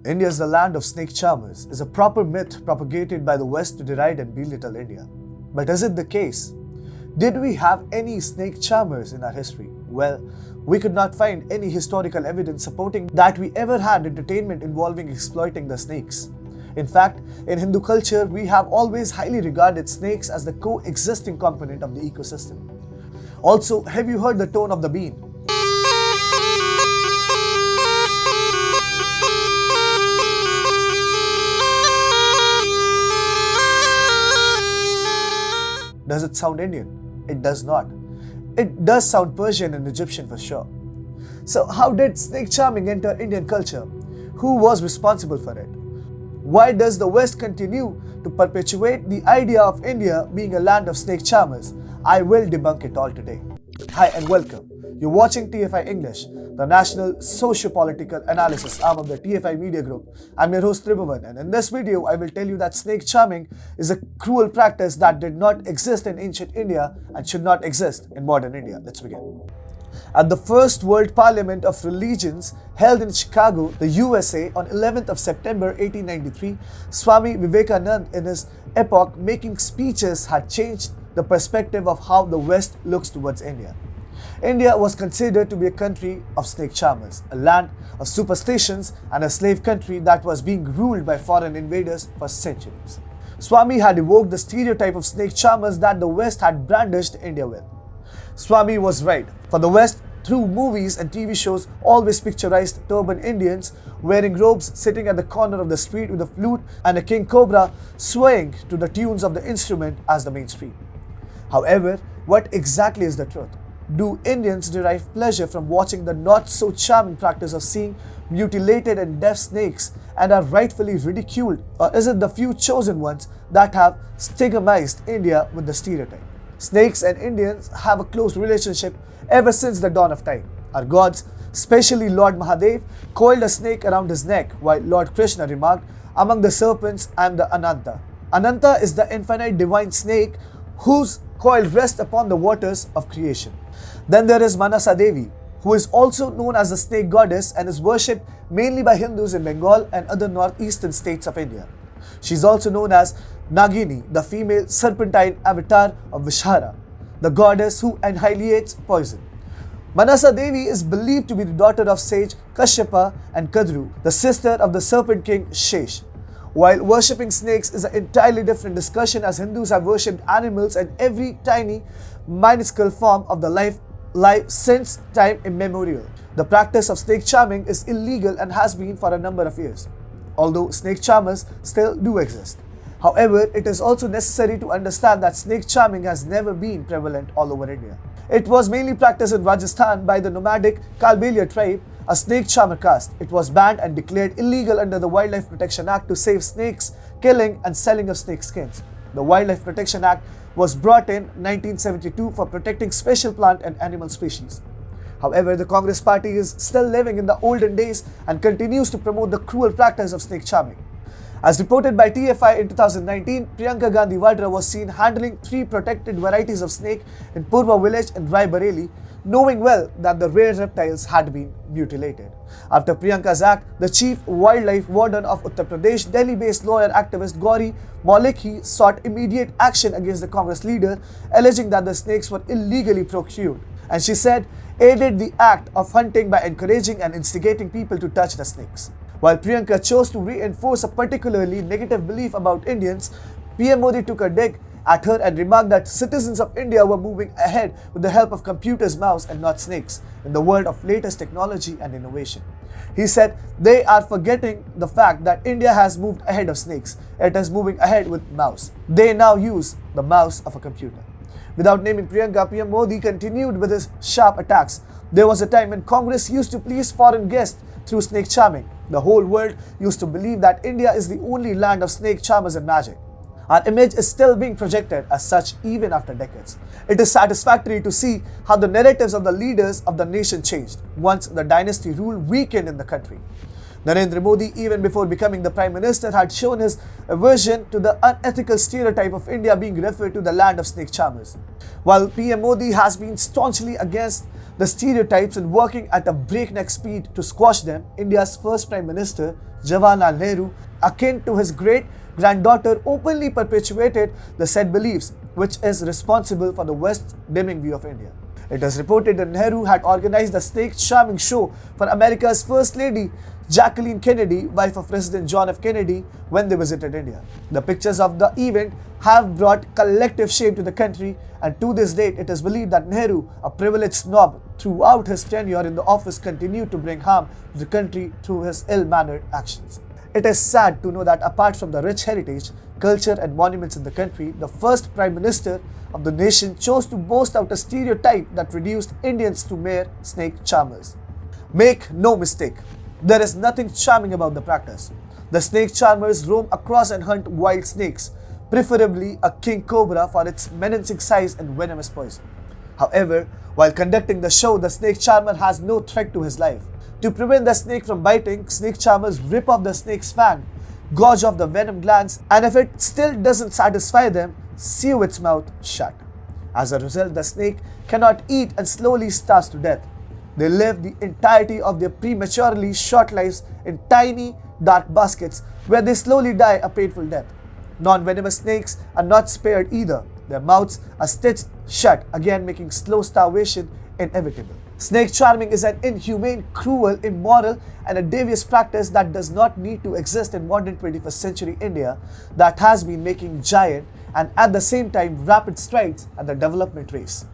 India is the land of snake charmers is a proper myth propagated by the West to deride and belittle India. But is it the case? Did we have any snake charmers in our history? Well, we could not find any historical evidence supporting that we ever had entertainment involving exploiting the snakes. In fact, in Hindu culture, we have always highly regarded snakes as the coexisting component of the ecosystem. Also, have you heard the tone of the bean? Does it sound Indian? It does not. It does sound Persian and Egyptian for sure. So how did snake charming enter Indian culture? Who was responsible for it? Why does the West continue to perpetuate the idea of India being a land of snake charmers? I will debunk it all today. Hi and welcome. You're watching TFI English, the national socio-political analysis arm of the TFI Media Group. I'm your host Tribhuvan, and in this video I will tell you that snake charming is a cruel practice that did not exist in ancient India and should not exist in modern India. Let's begin. At the First World Parliament of Religions held in Chicago, the USA on 11th of September 1893, Swami Vivekananda in his epoch-making speeches had changed the perspective of how the West looks towards India. India was considered to be a country of snake charmers, a land of superstitions and a slave country that was being ruled by foreign invaders for centuries. Swami had evoked the stereotype of snake charmers that the West had brandished India with. Swami was right, for the West, through movies and TV shows, always picturized turban Indians wearing robes sitting at the corner of the street with a flute and a king cobra swaying to the tunes of the instrument as the mainstream. However, what exactly is the truth? Do Indians derive pleasure from watching the not-so-charming practice of seeing mutilated and deaf snakes and are rightfully ridiculed? Or is it the few chosen ones that have stigmatized India with the stereotype? Snakes and Indians have a close relationship ever since the dawn of time. Our gods, especially Lord Mahadev, coiled a snake around his neck, while Lord Krishna remarked, "Among the serpents I am the Ananta." Ananta is the infinite divine snake whose coil rests upon the waters of creation. Then there is Manasa Devi, who is also known as the snake goddess and is worshipped mainly by Hindus in Bengal and other northeastern states of India. She is also known as Nagini, the female serpentine avatar of Vishara, the goddess who annihilates poison. Manasa Devi is believed to be the daughter of sage Kashyapa and Kadru, the sister of the serpent king Shesh. While worshipping snakes is an entirely different discussion, as Hindus have worshipped animals and every tiny, minuscule form of the life since time immemorial. The practice of snake charming is illegal and has been for a number of years, although snake charmers still do exist. However, it is also necessary to understand that snake charming has never been prevalent all over India. It was mainly practiced in Rajasthan by the nomadic Kalbelia tribe, a snake charmer caste. It was banned and declared illegal under the Wildlife Protection Act to save snakes, killing and selling of snake skins. The Wildlife Protection Act was brought in 1972 for protecting special plant and animal species. However, the Congress party is still living in the olden days and continues to promote the cruel practice of snake charming. As reported by TFI in 2019, Priyanka Gandhi Vadra was seen handling 3 protected varieties of snake in Purva village in Rai Bareli, knowing well that the rare reptiles had been mutilated. After Priyanka's act, the chief wildlife warden of Uttar Pradesh, Delhi-based lawyer activist Gauri Maulikhi sought immediate action against the Congress leader, alleging that the snakes were illegally procured, and she said aided the act of hunting by encouraging and instigating people to touch the snakes. While Priyanka chose to reinforce a particularly negative belief about Indians, PM Modi took a dig at her and remarked that citizens of India were moving ahead with the help of computers, mouse and not snakes in the world of latest technology and innovation. He said they are forgetting the fact that India has moved ahead of snakes. It is moving ahead with mouse. They now use the mouse of a computer. Without naming Priyanka, PM Modi continued with his sharp attacks. There was a time when Congress used to please foreign guests through snake charming. The whole world used to believe that India is the only land of snake charmers and magic. Our image is still being projected as such even after decades. It is satisfactory to see how the narratives of the leaders of the nation changed once the dynasty rule weakened in the country. Narendra Modi, even before becoming the Prime Minister, had shown his aversion to the unethical stereotype of India being referred to the land of snake charmers. While PM Modi has been staunchly against the stereotypes and working at a breakneck speed to squash them, India's first Prime Minister, Jawaharlal Nehru, akin to his great-granddaughter, openly perpetuated the said beliefs, which is responsible for the West's dimming view of India. It is reported that Nehru had organized the snake charming show for America's First Lady, Jacqueline Kennedy, wife of President John F. Kennedy, when they visited India. The pictures of the event have brought collective shame to the country, and to this date, it is believed that Nehru, a privileged snob throughout his tenure in the office, continued to bring harm to the country through his ill-mannered actions. It is sad to know that apart from the rich heritage, culture and monuments in the country, the first Prime Minister of the nation chose to boast out a stereotype that reduced Indians to mere snake charmers. Make no mistake, there is nothing charming about the practice. The snake charmers roam across and hunt wild snakes, preferably a king cobra for its menacing size and venomous poison. However, while conducting the show, the snake charmer has no threat to his life. To prevent the snake from biting, snake charmers rip off the snake's fang, gouge off the venom glands, and if it still doesn't satisfy them, sew its mouth shut. As a result, the snake cannot eat and slowly starves to death. They live the entirety of their prematurely short lives in tiny, dark baskets where they slowly die a painful death. Non-venomous snakes are not spared either. Their mouths are stitched shut, again making slow starvation inevitable. Snake charming is an inhumane, cruel, immoral, and a devious practice that does not need to exist in modern 21st century India that has been making giant and at the same time rapid strides at the development race.